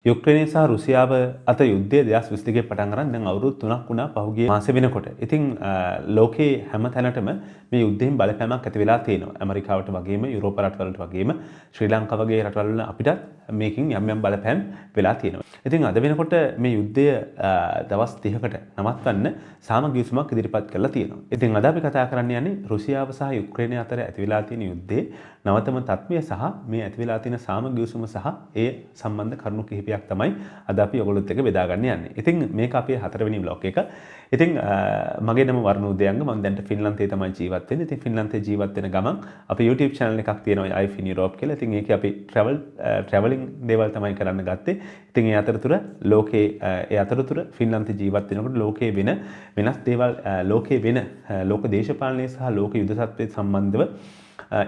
යුක්‍රේනය සහ රුසියාව අතර යුද්ධය 2022 පටන් ගන්න දැන් අවුරුදු 3ක් වුණා පහුගිය මාසෙ වෙනකොට. ඉතින් ලෝකේ හැම තැනටම මේ යුද්ධයෙන් බලපෑමක් ඇති වෙලා තියෙනවා. ඇමරිකාවට වගේම යුරෝප රටවලට වගේම ශ්‍රී ලංකාව වගේ රටවල අපිට මේකෙන් යම් යම් බලපෑම් වෙලා තියෙනවා. ඉතින් අද වෙනකොට මේ යුද්ධය දවස් 30කට නවත්වන්න සාමගිවිසුමක් ඉදිරිපත් කරලා තියෙනවා. ඉතින් අද අපි කතා කරන්න යන්නේ රුසියාව සහ යුක්‍රේනය අතර ඇති වෙලා තියෙන යුද්ධයේ නවතම තත්ත්වය සහ මේ ඇති වෙලා තියෙන සාමගිවිසුම සහ ඒ සම්බන්ධ කරුණු කිහිපයක් තමයි අද අපි ඔයගොල්ලොත් එක්ක බෙදා ගන්න යන්නේ. ඉතින් මේක අපේ 4 වෙනි vlog එක. ඉතින් මගේ නම වර්ණ උදයංග. මම දැන් ෆින්ලන්තයේ තමයි ජීවත් වෙන්නේ. ඉතින් ෆින්ලන්තයේ ජීවත් වෙන ගමන් අපි YouTube channel එකක් තියෙනවා I Fin Europe කියලා. ඉතින් ඒකේ අපි traveling දේවල් තමයි කරන්න ගත්තේ. ඉතින් ඒ අතරතුර ෆින්ලන්තයේ ජීවත් වෙනකොට ලෝකයේ වෙන වෙනස් දේවල් ලෝකයේ වෙන ලෝක දේශපාලනය සහ ලෝක යුද තත්ත්වයට සම්බන්ධව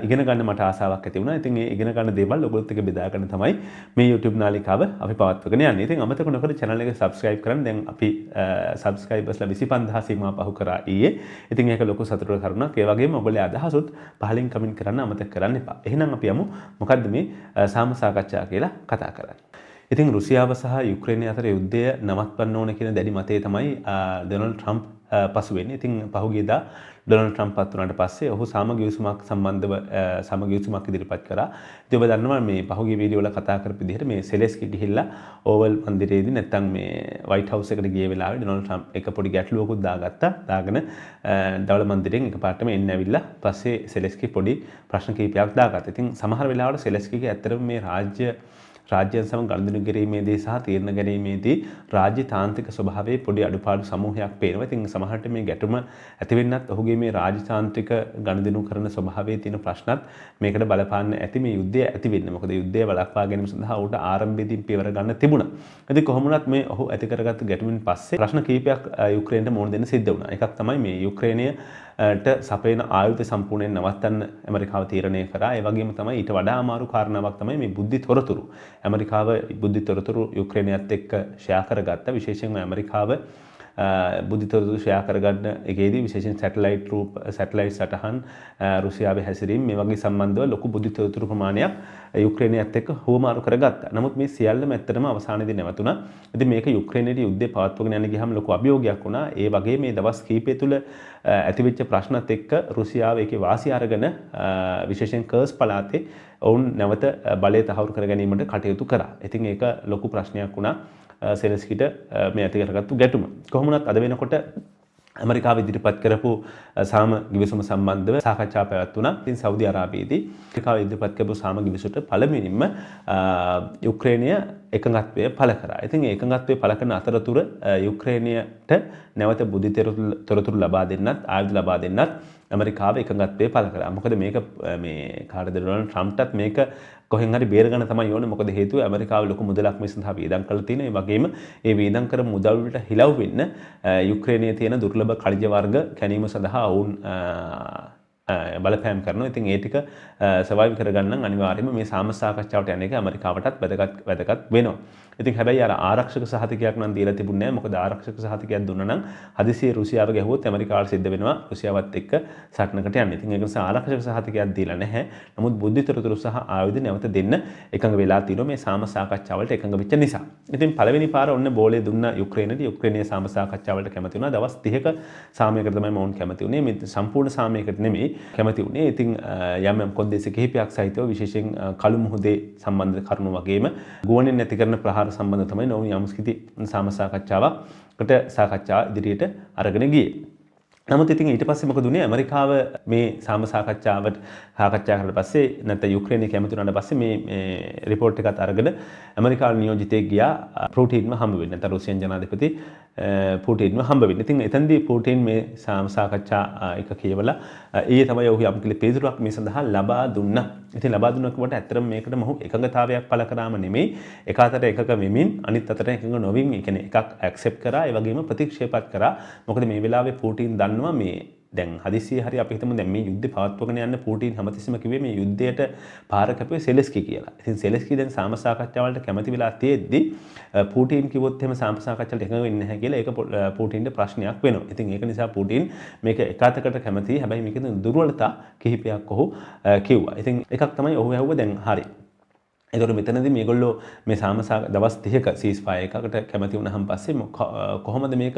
ඉගෙන ගන්න මට ආසාවක් ඇති වුණා. ඉතින් ඒ ඉගෙන ගන්න දේවල් ඔයගොල්ලොත් එක්ක බෙදා ගන්න තමයි මේ YouTube නාලිකාව අපි පවත්වගෙන යන්නේ. ඉතින් අමතක නොකර channel එක subscribe කරන්න. දැන් අපි subscribersලා 25000 සීමාව පහු කරා ඊයේ. ඉතින් ඒක ලොකු සතුටක් කරුණක්. ඒ වගේම ඔයගොල්ලෝ අදහසොත් පහලින් කමෙන්ට් කරන්න අමතක කරන්න එපා. එහෙනම් අපි යමු මොකද්ද මේ සාම සාකච්ඡා කියලා කතා කරන්නේ. ඉතින් රුසියාව සහ යුක්‍රේනය අතර යුද්ධය නවත්වන්න ඕන කියන දැඩි මතය තමයි ඩොනල්ඩ් ට්‍රම්ප් පසු වෙන්නේ. ඉතින් පහුගියදා ඩොනල්ඩ් ට්‍රම්ප් පත් වුණාට පස්සේ ඔහු සාමගිවිසුමක් සම්බන්ධව සාමගිවිසුමක් ඉදිරිපත් කරා. ඉතින් ඔබ දන්නවා මේ පහුගිය වීඩියෝ වල කතා කරපු විදිහට මේ සෙලෙස්කි ගිහිල්ලා ඕවල් මන්දිරයේදී නැත්තම් මේ වයිට් හවුස් එකට ගිය වෙලාවේ ඩොනල්ඩ් ට්‍රම්ප් එක පොඩි ගැටලුවකුත් දාගත්තා. දාගෙන දවල මන්දිරයෙන් එකපාරටම එන්න ඇවිල්ලා පස්සේ සෙලෙස්කි පොඩි ප්‍රශ්න කිහිපයක් දාගත්තා. ඉතින් සමහර වෙලාවට සෙලෙස්කිගේ ඇත්තටම මේ රාජ්‍යයන් සමග ගනුදෙනු කිරීමේදී සහ තීරණ ගැනීමේදී රාජ්‍ය තාන්ත්‍රික ස්වභාවයේ පොඩි අඩුපාඩු සමූහයක් පේනවා. ඉතින් සමහරට මේ ගැටුම ඇති වෙන්නත් ඔහුගේ මේ රාජ්‍යතාන්ත්‍රික ගනුදෙනු කරන ස්වභාවයේ තියෙන ප්‍රශ්නත් මේකට බලපාන්න ඇති මේ යුද්ධය ඇති වෙන්නේ. මොකද යුද්ධය වළක්වා ගැනීම සඳහා ඔහුට ආරම්භයේදී පියවර ගන්න තිබුණා. ඉතින් කොහොම වුණත් මේ ඔහු ඇති කරගත්තු ගැටුමින් පස්සේ ප්‍රශ්න කිහිපයක් යුක්‍රේනයට මුහුණ දෙන්න සිද්ධ වුණා. එකක් තමයි මේ යුක්‍රේනය සපයන ආයුධ සම්පූර්ණයෙන් නවත්තන්න ඇමරිකාව තීරණය කරා. ඒ වගේම තමයි ඊට වඩා අමාරු කාරණාවක් තමයි මේ බුද්ධි තොරතුරු. ඇමරිකාව බුද්ධි තොරතුරු යුක්‍රේනයත් එක්ක ෂෙයා කරගත්තා. විශේෂයෙන්ම ඇමරිකාව බුද්ධි තොරතුරු ෂෙයා කරගන්න එකේදී විශේෂයෙන් සැටලයිට් සටහන් රුසියාවේ හැසිරීම මේ වගේ සම්බන්ධව ලොකු බුද්ධි තොරතුරු ප්‍රමාණයක් යුක්‍රේනයත් එක්ක හුවමාරු කරගත්තා. නමුත් මේ සියල්ලම ඇත්තටම අවසානයේදී නැවතුණා. ඉතින් මේක යුක්‍රේනයේ යුද්ධය පවත්වගෙන යන ගියාම ලොකු අභියෝගයක් වුණා. ඒ වගේ මේ දවස් කිහිපය තුළ ඇතිවෙච්ච ප්‍රශ්නත් එක්ක රුසියාව ඒකේ වාසිය අරගෙන විශේෂයෙන් කර්ස් පළාතේ ඔවුන් නැවත බලය තහවුරු කර ගැනීමට කටයුතු කරා. ඉතින් ඒක ලොකු ප්‍රශ්නයක් වුණා සෙලෙස්කිට මේ ඇති කරගත්තු ගැටුම. කොහොම වුණත් අද වෙනකොට ඇමරිකාව ඉදිරිපත් කරපු සාමගිවිසුම සම්බන්ධව සාකච්ඡා පැවැත්වුණා. ඉතින් සෞදි අරාබියේදී ඇමරිකාව ඉදිරිපත් කරපු සාමගිවිසුමට පළමුවෙනින්ම යුක්‍රේනය එකඟත්වය පළ කරා. ඉතින් ඒ එකඟත්වය පළ කරන අතරතුර යුක්‍රේනයට නැවත බුද්ධි තොරතුරු ලබා දෙන්නත් ආයුධ ලබා දෙන්නත් ඇමරිකාව එකඟත්වය පළ කරා. මොකද මේක මේ කාටද ඩොනල්ඩ් ට්‍රම්ප්ටත් මේක කොහෙන් හරි බේර ගන්න තමයි ඕනේ. මොකද හේතුව ඇමරිකාව ලොකු මුදලක් මේ සඳහා වියදම් කරලා තියෙනවා. ඒ වගේම ඒ වියදම් කරපු මුදල් වලට හිලව් වෙන්න යුක්‍රේනයේ තියෙන දුර්ලභ khනිජ වර්ග කැණීම සඳහා ඔවුන් බලපෑම් කරනවා. ඉතින් ඒ ටික සර්වයිව් කරගන්න අනිවාර්යයෙන්ම මේ සාම සාකච්ඡාවට යන එක ඇමරිකාවටත් වැදගත් වෙනවා. ඉතින් හැබැයි අර ආරක්ෂක සහතිකයක් නම් දීලා තිබුණේ නැහැ. මොකද ආරක්ෂක සහතිකයක් දුන්නා නම් හදිසියේ රුසියාව ගැහුවොත් ඇමරිකාවට සිද්ධ වෙනවා රුසියාවත් එක්ක සටනකට යන්න. ඉතින් ඒක නිසා ආරක්ෂක සහතිකයක් දීලා නැහැ. නමුත් බුද්ධි තොරතුරු සහ ආයුධ නැවත දෙන්න එකඟ වෙලා තියෙනවා මේ සාම සාකච්ඡාවලට එකඟ වෙච්ච නිසා. ඉතින් පළවෙනි පාර ඔන්න බෝලේ දුන්න යුක්‍රේනයට. යුක්‍රේනයේ සාම සාකච්ඡාවලට කැමති වුණා. දවස් 30ක සාමයකට තමයි මොවුන් කැමති වුණේ. මේ සම්පූර්ණ සාමයකට නෙමෙයි කැමති වුණේ. ඉතින් යම් කොන්දේසි කිහිපයක් සහිතව විශේෂයෙන් කළු මුහුදේ සම්බන්ධ කරුණු වගේම ගුවනින් නැති කරන ප්‍රහාර සම්බන්ධ තමයි නොවුන් යම්කිසි සාම සාකච්ඡාවකට සාකච්ඡා ඉදිරියට අරගෙන ගියේ. නමුත් ඉතින් ඊට පස්සේ මොකද උනේ? ඇමරිකාව මේ සාම සාකච්ඡාවට සාකච්ඡා කරලා පස්සේ නැත්නම් යුක්‍රේනය කැමති වුණාට පස්සේ මේ රිපෝට් එකත් අරගෙන ඇමරිකානු නියෝජිතයෙක් ගියා පුටින්ව හම්බ වෙන්න. නැත්නම් රුසියන් ජනාධිපති පුටින්ව හම්බ වෙන්න. ඉතින් එතෙන්දී පුටින් මේ සාම සාකච්ඡා එක කියවලා ඊයේ තමයි ඔහු යම්කිලි පිළිතුරක් මේ සඳහා ලබා දුන්නා. ඉතින් ලබා දුන්නකොට ඇත්තටම මේකට මොහු එකඟතාවයක් පළ කරාම නෙමෙයි. එක අතට එකක වෙමින් අනිත් අතට එකඟ නොවින් ඒ කියන්නේ එකක් ඇක්සෙප්ට් කරා ඒ වගේම ප්‍රතික්ෂේපත් කරා. මොකද මේ වෙලාවේ පුටින් දන්නවා මේ දැන් හදිසියේ හරි අපි හිතමු දැන් මේ යුද්ධය පවත්වගෙන යන්න පුටින් හැමතිස්සෙම කිව්වේ මේ යුද්ධයට පාර කැපුවේ සෙලෙස්කි කියලා. ඉතින් සෙලෙස්කි දැන් සාම සාකච්ඡාවලට කැමති වෙලා තියෙද්දි පුටින් කිව්වොත් එහෙම සාම සාකච්ඡාවලට එකඟ වෙන්නේ නැහැ කියලා ඒක පුටින්ට ප්‍රශ්නයක් වෙනවා. ඉතින් ඒක නිසා පුටින් මේක එකතකට කැමතියි. හැබැයි මේකේ දුර්වලතා කිහිපයක් ඔහු කිව්වා. ඉතින් එකක් තමයි ඔහු ඇහුවා දැන් හරි එතකොට මෙතනදී මේගොල්ලෝ මේ දවස් 30ක සීස්ෆයර් එකකට කැමති වුණාන් පස්සේ කොහොමද මේක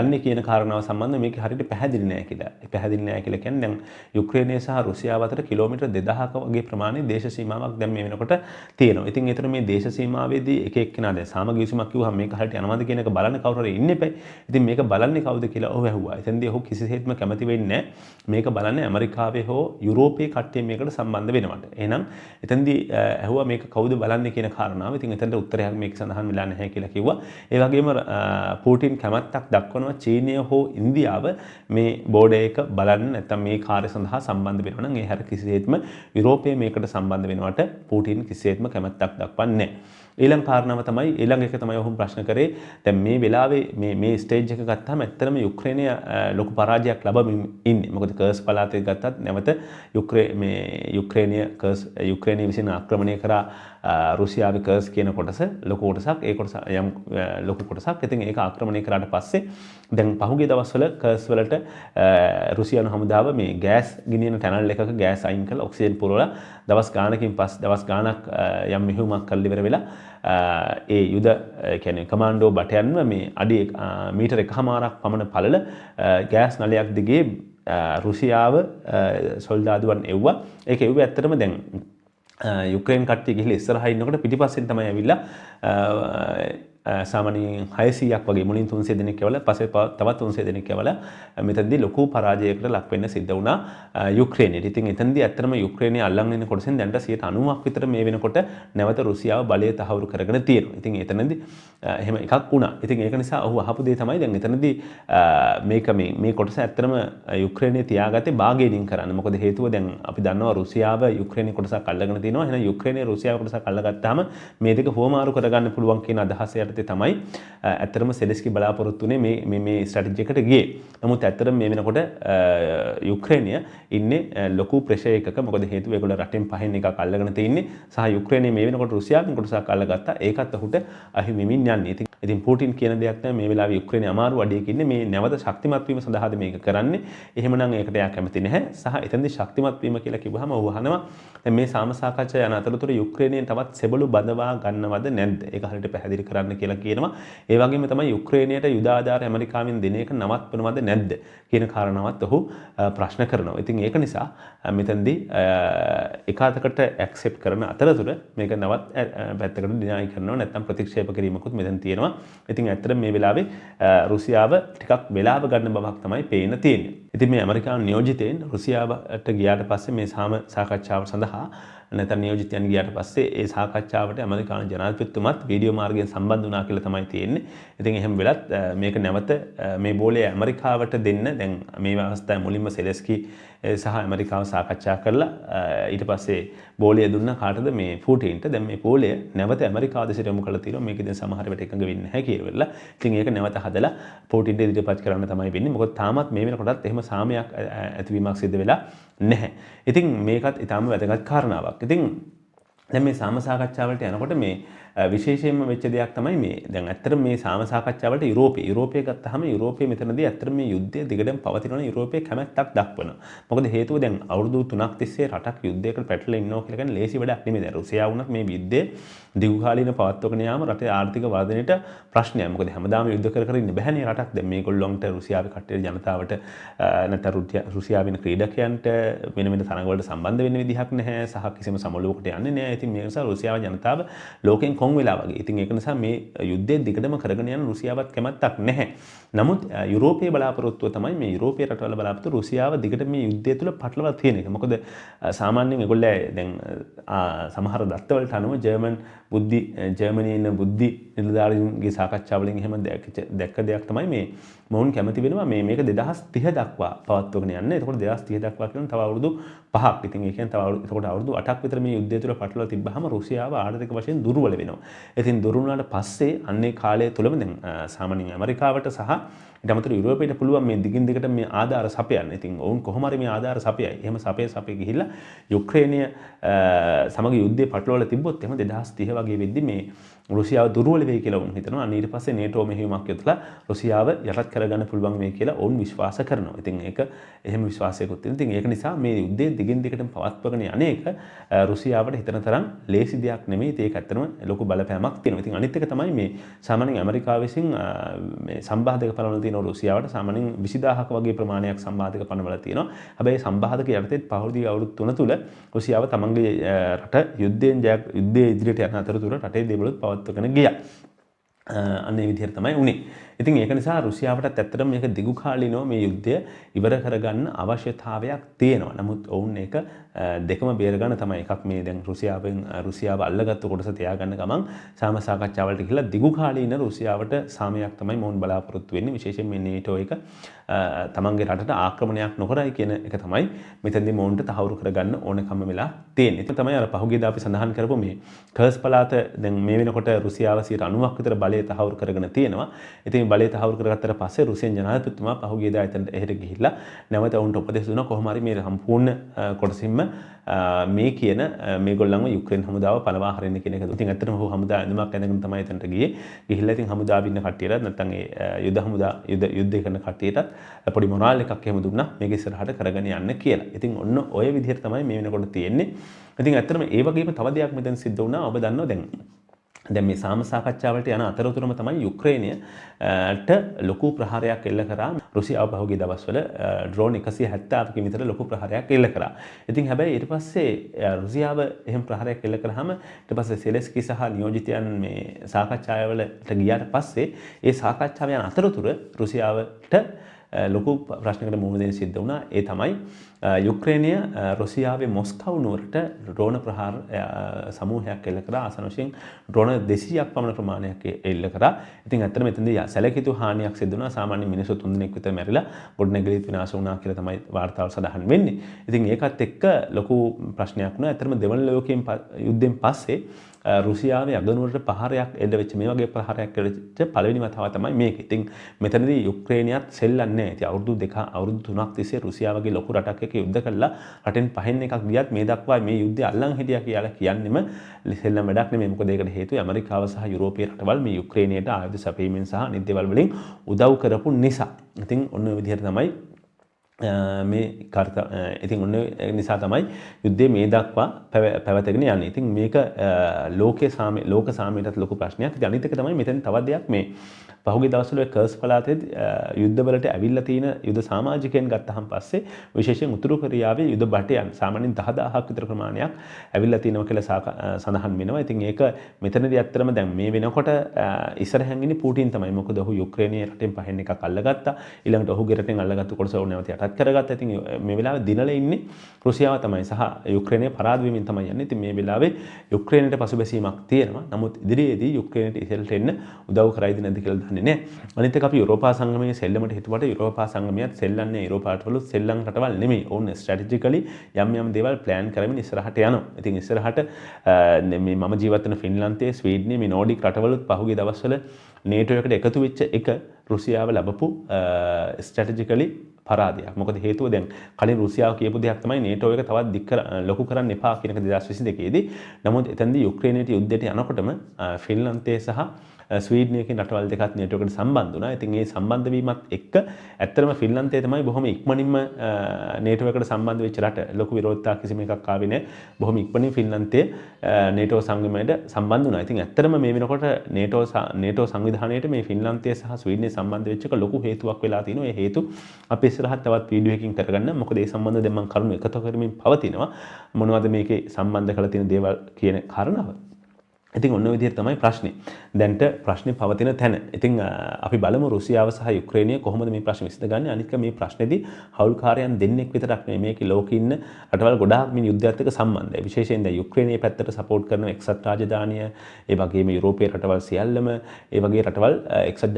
යන්නේ කියන කාරණාව සම්බන්ධව මේක හරියට පැහැදිලි නෑ කියලා. පැහැදිලි නෑ කියලා කියන්නේ දැන් යුක්‍රේනය සහ රුසියාව අතර කිලෝමීටර් 2000ක වගේ ප්‍රමාණයේ දේශ සීමාවක් දැන් මේ වෙනකොට තියෙනවා. ඉතින් ඒතර මේ දේශ සීමාවේදී එක එක්කෙනා දැන් සාමගිය විසමක් කිව්වහම මේක හරියට යනවාද කියන එක බලන්න කවුරු හරි ඉන්න එපා. ඉතින් මේක බලන්නේ කවුද කියලා ඔහු ඇහුවා. එතෙන්දී ඔහු කිසිසේත්ම කැමති වෙන්නේ නෑ මේක බලන්නේ ඇමරිකාවේ හෝ යුරෝපයේ කට්ටිය මේකට සම්බන්ධ වෙනවට. එහෙනම් එතෙන්දී ඇහුවා මේක කවුද බලන්නේ කියන කාරණාව. ඉතින් එතනට උත්තරයක් මේක සඳහන් වෙලා නැහැ කියලා කිව්වා. ඒ වගේම පූටින් කැමැත්තක් දක්වනවා චීනය හෝ ඉන්දියාව මේ බෝඩර් එක බලන්න නැත්නම් මේ කාර්ය සඳහා සම්බන්ධ වෙනවා නම් ඒ හැර කිසිසේත්ම යුරෝපයේ මේකට සම්බන්ධ වෙනවට පූටින් කිසිසේත්ම කැමැත්තක් දක්වන්නේ නැහැ. ඊළඟ කාරණාව තමයි ඊළඟ එක තමයි ඔහුම ප්‍රශ්න කරේ දැන් මේ වෙලාවේ මේ ස්ටේජ් එක ගත්තාම ඇත්තටම යුක්‍රේනය ලොකු පරාජයක් ලබමින් ඉන්නේ. මොකද කර්ස් පළාතේ ගත්තත් නැවත යුක්‍රේනය විසින් ආක්‍රමණය කරා රුසියාවේ කර්ස් කියන කොටස ලොකු කොටසක් ඒ කොටස යම් ලොකු කොටසක්. ඉතින් ඒක ආක්‍රමණය කරාට පස්සේ දැන් පහුගිය දවස්වල කර්ස් වලට රුසියානු හමුදාව මේ ගෑස් ගිනියන ටනල් එකක ගෑස් අයින් කරලා ඔක්සිජන් පුරවලා දවස් ගාණක් යම් මෙහෙයුමක් කරලා ඉවර වෙලා ඒ යුද කියන්නේ කමාන්ඩෝ බටයන්ව මේ අඩි මීටර 1.5ක් පමණ පළල ගෑස් නලයක් දිගේ රුසියාව සොල්දාදුවන් එව්වා. ඒක එව්වේ ඇත්තටම දැන් යුක්‍රේන් කට්ටිය ගිහිල්ලා ඉස්සරහා ඉන්නකොට පිටිපස්සෙන් තමයි ඇවිල්ලා සාමාන්‍යයෙන් 600ක් වගේ මුලින් 300 දෙනෙක් යවලා පස්සේ තවත් 300 දෙනෙක් යවලා මෙතනදී ලොකු පරාජයකට ලක් වෙන්න සිද්ධ වුණා යුක්‍රේනයට. ඉතින් එතනදී ඇත්තටම යුක්‍රේනයේ අල්ලන් ඉන්න කොටසෙන් දැන්ට 90ක් විතර මේ වෙනකොට නැවත රුසියාව බලය තහවුරු කරගෙන තියෙනවා. ඉතින් එතනදී එහෙම එකක් වුණා. ඉතින් ඒක නිසා ඔහු අහපු දේ තමයි දැන් එතනදී මේ කොටස ඇත්තටම යුක්‍රේනයේ තියාගත්තේ බාගේනින් කරන්න. මොකද හේතුව දැන් අපි දන්නවා රුසියාව යුක්‍රේනයේ කොටසක් අල්ලගෙන තියෙනවා. එහෙනම් යුක්‍රේනයේ රුසියාව කොටසක් අල්ලගත්තාම මේ දෙක හුවමාරු කරගන්න පුළුවන් කියන අදහස යටතේ තමයි ඇත්තටම සෙලෙස්කි බලාපොරොත්තු වෙන්නේ මේ ස්ට්‍රැටජි එකට ගියේ. නමුත් ඇත්තටම මේ වෙනකොට යුක්‍රේනය ඉන්නේ ලොකු ප්‍රෙෂර් එකක. මොකද හේතුව ඒගොල්ලෝ රටෙන් පහෙන් එකක් අල්ලගෙන තින්නේ. සහ යුක්‍රේනය මේ වෙනකොට රුසියාවෙන් කොටසක් අල්ලගත්තා. ඒකත් ඔහුට අහිමිමින් යන්නේ. ඉතින් පූටින් කියන දෙයක් තමයි මේ වෙලාවේ යුක්‍රේනය අමාරු අඩියක ඉන්නේ. මේ නැවත ශක්තිමත් වීම සඳහාද මේක කරන්නේ. එහෙමනම් ඒකට එයා කැමති නැහැ. සහ එතෙන්දී ශක්තිමත් වීම කියලා කිව්වහම ඔහු අහනවා දැන් මේ සාම සාකච්ඡා යන අතරතුර යුක්‍රේනයෙන් තවත් සෙබළු බඳවා ගන්නවද නැද්ද? ඒක හරියට පැහැදිලි කරන්න කියලා කියනවා. ඒ වගේම තමයි යුක්‍රේනයට යුද ආධාර ඇමරිකාවෙන් දෙන එක නවත්වනවද නැද්ද කියන කාරණාවත් ඔහු ප්‍රශ්න කරනවා. ඉතින් ඒක නිසා මෙතනදී එකාතකට ඇක්සෙප්ට් කරන අතරතුර මේක නවත් පැත්තකට ඩිනයි කරනවා නැත්නම් ප්‍රතික්ෂේප කිරීමකුත් මෙතන තියෙනවා. ඉතින් ඇත්තට මේ වෙලාවේ රුසියාව ටිකක් වෙලාව ගන්න බවක් තමයි පේන්න තියෙන්නේ. ඉතින් මේ ඇමරිකානු නියෝජිතයින් රුසියාවට ගියාට පස්සේ මේ සාකච්ඡාව සඳහා නැත්නම් නියෝජිතයන් ගියාට පස්සේ ඒ සාකච්ඡාවට ඇමරිකානු ජනාධිපතිතුමත් වීඩියෝ මාර්ගයෙන් සම්බන්ධ වුණා කියලා තමයි තියෙන්නේ. ඉතින් එහෙම වෙලත් මේක නැවත මේ බෝලය ඇමරිකාවට දෙන්න දැන් මේ අවස්ථාවේ මුලින්ම සෙලෙස්කි සහ ඇමරිකාව සාකච්ඡා කරලා ඊට පස්සේ බෝලය දුන්න කාටද මේ පූටින්ට. දැන් මේ බෝලය නැවත ඇමරිකාව දෙසට යොමු කරලා තියෙනවා. මේක දැන් සමහර වෙලට එකඟ වෙන්නේ නැහැ කියලා. ඉතින් ඒක නැවත හදලා පූටින්ට ඉදිරිපත් කරන්න තමයි වෙන්නේ. මොකද තාමත් මේ වෙනකොටත් එහෙම සාමයක් ඇතිවීමක් සිද්ධ වෙලා නැහැ. ඉතින් මේකත් ඊටාම වැදගත් කාරණාවක්. ඉතින් දැන් මේ සාම සාකච්ඡාවලට යනකොට මේ විශේෂයෙන්ම වෙච්ච දෙයක් තමයි මේ දැන් ඇත්තට මේ සාම සාකච්ඡාවලට යුරෝපය ගත්තාම යුරෝපයේ මෙතනදී ඇත්තට මේ යුද්ධය දිගටම පවතිනවා. යුරෝපයේ කැමැත්තක් දක්වනවා. මොකද හේතුව දැන් අවුරුදු 3ක් තිස්සේ රටක් යුද්ධයකට පැටලලා ඉන්නවා කියලා කියන්නේ ලේසි වැඩක් නෙමෙයි. දැන් රුසියාව වුණත් මේ යුද්ධය දීර්ඝකාලීන පවත්වගෙන යාම රටේ ආර්ථික වර්ධනයට ප්‍රශ්නයක්. මොකද හැමදාම යුද්ධ කර ඉන්න බැහැනේ රටක්. දැන් මේගොල්ලොන්ට රුසියාවේ කට්ටිය ජනතාවට නැත්නම් රුසියාවේ ක්‍රීඩකයන්ට වෙන තරඟවලට සම්බන්ධ වෙන්න විදිහක් නැහැ. සහ කිසිම සමළුවකට යන්නේ නැහැ. ඉතින් මේ නිසා රුසියාව ජනතාව ලෝකෙන් කොන් වෙලා වගේ. ඉතින් ඒක නිසා මේ යුද්ධය දිගටම කරගෙන යන රුසියාවත් කැමැත්තක් නැහැ. නමුත් යුරෝපයේ බලාපොරොත්තුව තමයි මේ යුරෝපීය රටවල බලාපොරොත්තු රුසියාව දිගට මේ යුද්ධය තුළ පටලවා තියෙන එක. මොකද සාමාන්‍යයෙන් ඒගොල්ලෝ දැන් සමහර දත්තවලට අනුව ජර්මනියේ ඉන්න බුද්ධි නිලධාරීන්ගේ සාකච්ඡාවලින් එහෙම දැක්ක දෙයක් තමයි මේ මොවුන් කැමති වෙනවා මේක 2030 දක්වා පවත්වගෙන යන්න. එතකොට 2030 දක්වා කියන්නේ තව අවුරුදු 5ක්. ඉතින් ඒ කියන්නේ එතකොට අවුරුදු 8ක් විතර මේ යුද්ධය තුළ පටලවා තිබ්බහම රුසියාව ආර්ථික වශයෙන් දුර්වල වෙනවා. ඉතින් දුර්වල වුණාට පස්සේ අන්නේ කාලය තුළම දැන් සාමාන්‍යයෙන් ඇමරිකාවට සහ ඊට අමතරව යුරෝපයට පුළුවන් මේ දිගින් දිගට මේ ආධාර සපයන්න. ඉතින් ඔවුන් කොහොම හරි මේ ආධාර සපයයි. එහෙම සපේ ගිහිල්ලා යුක්‍රේනය සමග යුද්ධය පටලවලා තිබ්බොත් එහෙම 2030 වගේ වෙද්දි මේ රුසියාව දුර්වල වෙයි කියලා වුන් හිතනවා. ඊට පස්සේ නේටෝ මෙහෙයුමක් යොදලා රුසියාව යටත් කරගන්න පුළුවන් වෙයි කියලා ඔවුන් විශ්වාස කරනවා. ඉතින් ඒක එහෙම විශ්වාසයකුත් තියෙනවා. ඉතින් ඒක නිසා මේ යුද්ධය දිගින් දිගටම පවත්වාගෙන යන්නේක රුසියාවට හිතන තරම් ලේසි දෙයක් නෙමෙයි. ඒක ඇත්තටම ලොකු බලපෑමක් තියෙනවා. ඉතින් අනිත් එක තමයි මේ සාමාන්‍යයෙන් ඇමරිකාව විසින් මේ සම්බාධක පනවල තියෙන රුසියාවට සාමාන්‍යයෙන් 20000ක වගේ ප්‍රමාණයක් සම්බාධක පනවල තියෙනවා. හැබැයි සම්බාධක යටතේ පහුගිය අවුරුදු 3 තුල රුසියාව තමන්ගේ රට යුද්ධයේ ඉදිරියට යන අතරතුර රටේ දේවලුත් පවත්වාගෙන ගියා. අන්නේ විදිහට තමයි උනේ. ඉතින් ඒක නිසා රුසියාවටත් ඇත්තටම මේක දිගු කාලිනව මේ යුද්ධය ඉවර කරගන්න අවශ්‍යතාවයක් තියෙනවා. නමුත් ඔවුන් ඒක දෙකම බේරගන්න තමයි එකක් මේ දැන් රුසියාව අල්ලගත්තු කොටස තියාගන්න ගමන් සාම සාකච්ඡාවලට ගිහිල්ලා දිගු කාලීන රුසියාවට සාමයක් තමයි මොවුන් බලාපොරොත්තු වෙන්නේ. විශේෂයෙන් මේ නේටෝ එක තමන්ගේ රටට ආක්‍රමණයක් නොකරයි කියන එක තමයි මෙතනදී මොවුන්ට තහවුරු කරගන්න ඕනකම වෙලා තියෙන්නේ. ඒක තමයි අර පහුගියදා අපි සඳහන් කරපු මේ කර්ස් පළාත දැන් මේ වෙනකොට රුසියාව 90ක් විතර බලය තහවුරු කරගෙන තියෙනවා. ඉතින් බලය තහවුරු කරගත්තට පස්සේ රුසියන් ජනාධිපතිතුමා පහුගියදා එතනට එහෙට ගිහිල්ලා නැවත ඔවුන්ට උපදෙස් දුන්නා කොහොම හරි මේ සම්පූර්ණ කොටසින්ම මේ කියන මේගොල්ලන්ව යුක්‍රේන් හමුදාව පළවා හරින්න කියන එක. ඉතින් ඇත්තටම ඔහු හමුදා ඇඳුමක් ඇඳගෙන තමයි එතනට ගියේ. ගිහිල්ලා ඉතින් හමුදාව ඉන්න කට්ටියට නැත්නම් ඒ යුද්ධ කරන කට්ටියට පොඩි මොරාල් එකක් එහෙම දුන්නා මේක ඉස්සරහට කරගෙන යන්න කියලා. ඉතින් ඔන්න ඔය විදිහට තමයි මේ වෙනකොට තියෙන්නේ. ඉතින් ඇත්තටම ඒ වගේම තව දෙයක් මෙතන සිද්ධ වුණා. ඔබ දන්නවා දැන් මේ සාම සාකච්ඡාවලට යන අතරතුරම තමයි යුක්‍රේනයට ලොකු ප්‍රහාරයක් එල්ල කරා රුසියාව පහුගිය දවස්වල ඩ්‍රෝන් 170කින් විතර ලොකු ප්‍රහාරයක් එල්ල කරා. ඉතින් හැබැයි ඊට පස්සේ රුසියාව එහෙම ප්‍රහාරයක් එල්ල කරාම ඊට පස්සේ සෙලෙස්කි සහ නියෝජිතයන් මේ සාකච්ඡාවලට ගියාට පස්සේ ඒ සාකච්ඡාව යන අතරතුර රුසියාවට ලොකු ප්‍රශ්නකට මුහුණ දෙන්න සිද්ධ වුණා. ඒ තමයි යුක්‍රේනය රුසියාවේ මොස්කව් නුවරට ඩ්‍රෝන ප්‍රහාර සමූහයක් එල්ල කරා. ආසන්න වශයෙන් ඩ්‍රෝන 200ක් පමණ ප්‍රමාණයක් එල්ල කරා. ඉතින් ඇත්තටම මෙතනදී සැලකිතු හානියක් සිද්ධ වුණා. සාමාන්‍ය මිනිස්සු 3 දෙනෙක් විතර මැරිලා ගොඩනැගිලිත් විනාශ වුණා කියලා තමයි වාර්තාවල සඳහන් වෙන්නේ. ඉතින් ඒකත් එක්ක ලොකු ප්‍රශ්නයක් වුණා. ඇත්තටම දෙවන ලෝකයෙන් යුද්ධයෙන් පස්සේ රුසියාවේ අගනුවරට පහරයක් එල්ල වෙච්ච මේ වගේ ප්‍රහාරයක් එල්ලච්ච පළවෙනි වතාව තමයි මේක. ඉතින් මෙතනදී යුක්‍රේනියත් සෙල්ලන්නේ නැහැ. ඉතින් අවුරුදු 3ක් තිස්සේ රුසියාවගේ ලොකු රටක් එක්ක යුද්ධ කළා. රටෙන් පහෙන් එකක් ගියත් මේ දක්වා මේ යුද්ධය අල්ලන් හිටියා කියලා කියන්නෙම සෙල්ලම් වැඩක් නෙමෙයි. මොකද ඒකට හේතුව ඇමරිකාව සහ යුරෝපීය රටවල් මේ යුක්‍රේනියට ආයුධ සැපීමෙන් සහ අනිත් දේවල් වලින් උදව් කරපු නිසා. ඉතින් ඔන්න ඔය විදිහට තමයි මේ ඉතින් ඔන්න නිසා තමයි යුද්ධය මේ දක්වා පැවතගෙන යන්නේ. ඉතින් මේක ලෝක සාමයටත් ලොකු ප්‍රශ්නයක්. ඉතින් අනිත් එක තමයි මෙතන තවත් දෙයක් මේ පහුගිය දවස්වල කර්ස් පළාතේ යුද්ධවලට ඇවිල්ලා තියෙන යුද සමාජිකයන් ගත්තහම පස්සේ විශේෂයෙන් උතුරු කොරියාවේ යුද බටයන් සාමාන්‍යයෙන් 10000ක් විතර ප්‍රමාණයක් ඇවිල්ලා තියෙනවා කියලා සඳහන් වෙනවා. ඉතින් ඒක මෙතනදී ඇත්තටම දැන් මේ වෙනකොට ඉස්සරහින් ඉන්නේ පුටින් තමයි. මොකද ඔහු යුක්‍රේනයේ රටෙන් පහෙන් එකක් අල්ලගත්තා. ඊළඟට ඔහුගේ රටෙන් අල්ලගත්තු කොටස ඕන නැවත යටත් කරගත්තා. ඉතින් මේ වෙලාවේ දිනලා ඉන්නේ රුසියාව තමයි සහ යුක්‍රේනය පරාද වෙමින් තමයි යන්නේ. ඉතින් මේ වෙලාවේ යුක්‍රේනයට පසුබැසීමක් තියෙනවා. නමුත් ඉදිරියේදී යුක්‍රේනයට ඉහළට එන්න උදව් කරයිද නැද්ද කියලා දන්නේ නැහැ. අනිත් එක අපි යුරෝපා සංගමයේ සෙල්ලමට හිතුවට යුරෝපා සංගමයත් සෙල්ලන්නේ යුරෝපා රටවල සෙල්ලම් රටවල් නෙමෙයි. ඕන ස්ට්‍රැටජිකලි යම් දේවල් ප්ලෑන් කරමින් ඉස්සරහට යනවා. ඉතින් ඉස්සරහට මේ මම ජීවත් වෙන ෆින්ලන්තයේ ස්වීඩනයේ මේ නෝඩික් රටවලුත් පහුගිය දවස්වල නේටෝ එකට එකතු වෙච්ච එක රුසියාව ලැබපු ස්ට්‍රැටජිකලි පරාදයක්. මොකද හේතුව දැන් කලින් රුසියාව කියපු දෙයක් තමයි නේටෝ එක තවත් ලොකු කරන්න එපා කියන එක 2022 දී. නමුත් එතනදී යුක්‍රේනයට යුද්ධයට යනකොටම ෆින්ලන්තයේ සහ ස්වීඩනයේ කියන රටවල් දෙකත් නේටෝ එකට සම්බන්ධ වුණා. ඉතින් මේ සම්බන්ධ වීමත් එක්ක ඇත්තටම ෆින්ලන්තය තමයි බොහොම ඉක්මනින්ම නේටෝ එකට සම්බන්ධ වෙච්ච රට. ලොකු විරෝධතාවක් කිසිම එකක් ආවේ නැහැ. බොහොම ඉක්මනින් ෆින්ලන්තය නේටෝ සංගමයට සම්බන්ධ වුණා. ඉතින් ඇත්තටම මේ වෙනකොට නේටෝ සංවිධානයේට මේ ෆින්ලන්තය සහ ස්වීඩනය සම්බන්ධ වෙච්ච එක ලොකු හේතුවක් වෙලා තිනවා. ඒ හේතු අපි ඉස්සරහට තවත් වීඩියෝ එකකින් කරගන්න. මොකද ඒ සම්බන්ධව දැන් මම කරුණු එකතු කරමින් පවතිනවා. මොනවද මේකේ සම්බන්ධ කරලා තියෙන දේවල් කියන කාරණාව. ඉතින් ඔන්න ඔය විදිහට තමයි ප්‍රශ්නේ. දැන්ට ප්‍රශ්නේ පවතින තැන. ඉතින් අපි බලමු රුසියාව සහ යුක්‍රේනය කොහොමද මේ ප්‍රශ්නේ විසඳගන්නේ. අනික මේ ප්‍රශ්නේදී හවුල්කාරයන් දෙන්නෙක් විතරක් නෙමෙයි මේකේ ලෝකෙ ඉන්න රටවල් ගොඩාක් මේ යුද්ධයත් එක්ක සම්බන්ධයි. විශේෂයෙන් දැන් යුක්‍රේනයේ පැත්තට සපෝට් කරන එක්සත් රාජධානිය, ඒ වගේම යුරෝපීය රටවල් සියල්ලම, ඒ වගේ රටවල් එක්සත්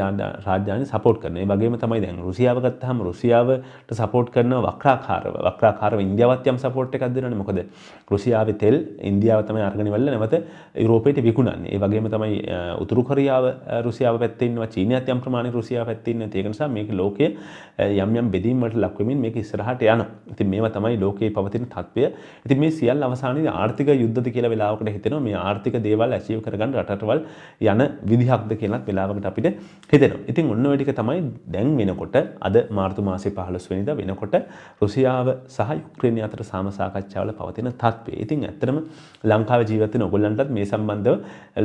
රාජධානිය සපෝට් කරනවා. ඒ වගේම තමයි දැන් රුසියාව ගත්තාම රුසියාවට සපෝට් කරන වක්‍රාකාරව ඉන්දියාවත් යම් සපෝට් එකක් දෙනවනේ. මොකද රුසියාවේ තෙල් ඉන්දියාව තමයි අරගෙන ඉවරලා නැවත යුරෝපයට විකුණන්නේ. ඒ වගේම තමයි උතුරු කොරියාව රුසියාව පැත්තේ ඉන්නවා, චීනයත් යම් ප්‍රමාණයක රුසියාව පැත්තේ ඉන්නවා. ඒක නිසා මේක ලෝකයේ යම් යම් බෙදීම් වලට ලක් වෙමින් මේක ඉස්සරහට යනවා. ඉතින් මේවා තමයි ලෝකයේ පවතින තත්ත්වය. ඉතින් මේ සියල්ල අවසානයේදී ආර්ථික යුද්ධද කියලා වෙලාවකට හිතෙනවා. මේ ආර්ථික දේවල් ඇචීව් කරගන්න රටවල් යන විදිහක්ද කියලාත් වෙලාවකට අපිට හිතෙනවා. ඉතින් ඔන්න ඔය ටික තමයි දැන් වෙනකොට අද මාර්තු මාසේ 15 වෙනිදා වෙනකොට රුසියාව සහ යුක්‍රේනය අතර සාකච්ඡාවල පවතින තත්ත්වය. ඉතින් ඇත්තටම ලංකාවේ ජීවත් වෙන ඔයගොල්ලන්ටත් මේ සම්බන්ධව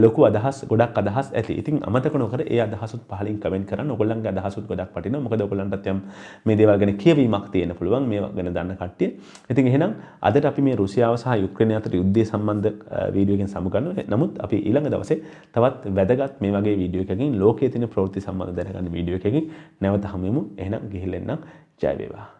ලොකු අදහස් ගොඩක් අදහස් ඇති. ඉතින් අමතක නොකර ඒ අදහසුත් පහලින් කමෙන්ට් කරන්න. ඔයගොල්ලන්ගේ අදහසුත් ගොඩක් වටිනවා. මොකද ඔයගොල්ලන්ටත් යම් මේ දේවල් ගැන කියවීමක් තියෙන්න පුළුවන්. මේවා ගැන දන්න කට්ටිය. ඉතින් එහෙනම් අදට අපි මේ රුසියාව සහ යුක්‍රේනය අතර යුද්ධය සම්බන්ධ වීඩියෝ එකකින් සමුගන්නවා. නමුත් අපි ඊළඟ දවසේ තවත් වැදගත් මේ වගේ වීඩියෝ එකකින් ලෝකයේ තියෙන ප්‍රවෘත්ති සම්බන්ධ දැනගන්න වීඩියෝ එකකින් නැවත හමු වෙමු. එහෙනම් ගිහින් එන්නම්. ජය වේවා.